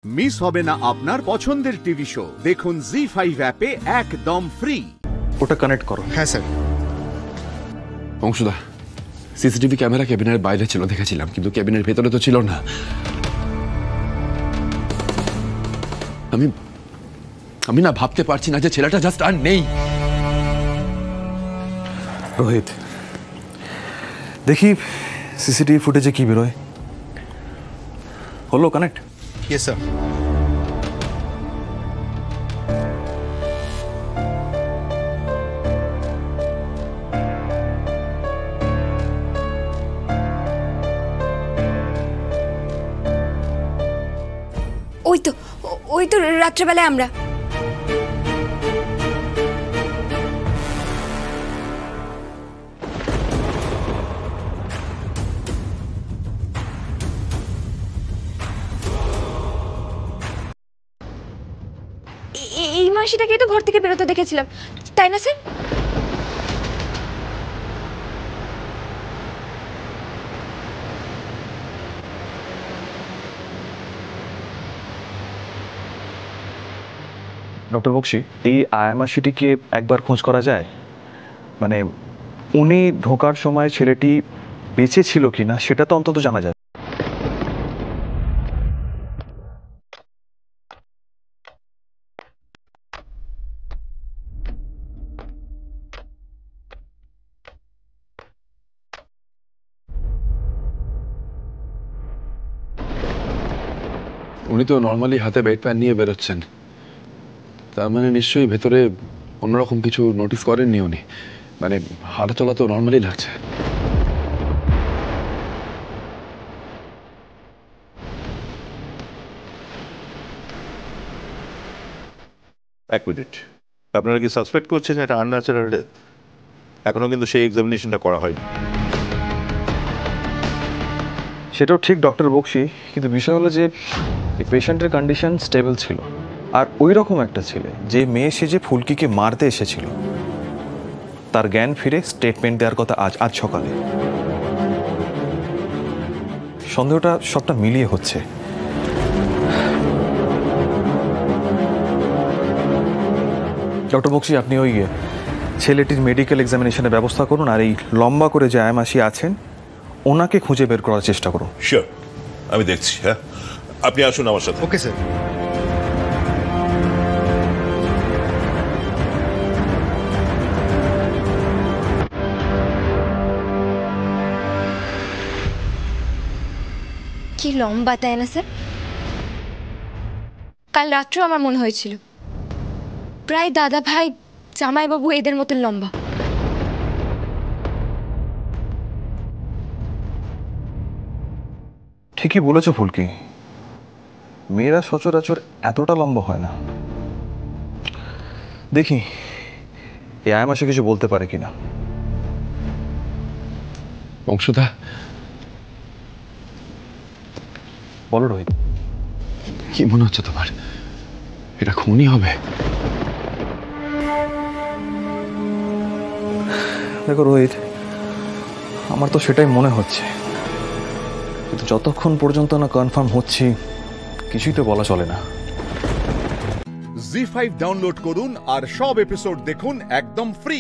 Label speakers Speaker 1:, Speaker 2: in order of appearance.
Speaker 1: Miss হবে না আপনার পছন্দের টিভি শো। দেখুন জি5 অ্যাপে একদম ফ্রি।
Speaker 2: ওটা কানেক্ট করো।
Speaker 3: হ্যাঁ স্যার।
Speaker 4: অংশুদা, সিসিটিভি ক্যামেরা ক্যাবিনের বাইরে ছিল, দেখেছিলাম, কিন্তু ক্যাবিনের ভেতরে তো ছিল না। আমি না ভাবতে পারছি না যে ছেলেটা জাস্ট আর নেই।
Speaker 2: রোহিত, দেখি সিসিটিভি ফুটেজে কি বেরোয়। হলো কানেক্ট?
Speaker 3: Yes sir.
Speaker 5: ওই তো রাত্রেবেলায় আমরা এই মাসিটাকে তো ঘর থেকে বেরোতে দেখেছিলাম, তাই না স্যার?
Speaker 2: ডক্টর বক্সি, এই আয়ামাসিটিকে একবার খোঁজ করা যায়? মানে উনি ঢোকার সময় ছেলেটি বেঁচে ছিল কিনা সেটা তো অন্তত জানা যায়।
Speaker 4: উনি তো নর্মালি হাতে বেড প্যান নিয়ে বেরোচ্ছেন, তার মানে নিশ্চয়ই ভেতরে অন্যরকম কিছু নোটিস করেননি উনি। মানে হাঁটা চলা তো নর্মালি লাগছে।
Speaker 6: এক মিনিট, আপনারা কি সাসপেক্ট করছেন এটা আনন্যাচারাল ডেথ? এখনো কিন্তু সেই এক্সামিনেশনটা করা হয়নি।
Speaker 2: সেটাও ঠিক ডক্টর বক্সি, কিন্তু বিষয় হলো যে এই পেশেন্টের কন্ডিশন স্টেবল ছিল, আর ওই রকম একটা ছেলে যে মেয়ে সেজে ফুলকিকে মারতে এসেছিল তার জ্ঞান ফিরে স্টেটমেন্ট দেওয়ার কথা আজ সকালে। সন্দেহটা সবটা মিলিয়ে হচ্ছে। ডক্টর বক্সি, আপনি ওই ছেলেটির মেডিকেল এক্সামিনেশনের ব্যবস্থা করুন, আর এই লম্বা করে যে আয়ামাসি আছেন ওনাকে খুঁজে বের করার চেষ্টা করুন।
Speaker 6: শিওর, আমি দেখছি। হ্যাঁ, আপনি আসুন আমার সাথে।
Speaker 3: Okay sir.
Speaker 5: কি লম্বা, তাই না স্যার? কাল রাত্রেও আমার মনে হয়েছিল প্রায় দাদা ভাই জামাইবাবু এদের মতন লম্বা।
Speaker 2: ঠিকই বলেছো ফুলকি, মেয়েরা সচরাচর এতটা লম্বা হয় না। দেখি এই আয়ামাসে কিছু বলতে পারে কিনা।
Speaker 4: অংশুদা,
Speaker 2: বলো রোহিত।
Speaker 4: কি মনে হচ্ছে তোমার? এটা খুনই হবে?
Speaker 2: দেখো রোহিত, আমার তো সেটাই মনে হচ্ছে, কিন্তু যতক্ষণ পর্যন্ত না কনফার্ম হচ্ছি কিছুই তো বলা চলে না।
Speaker 1: জি5 ডাউনলোড করুন আর সব এপিসোড দেখুন একদম ফ্রি।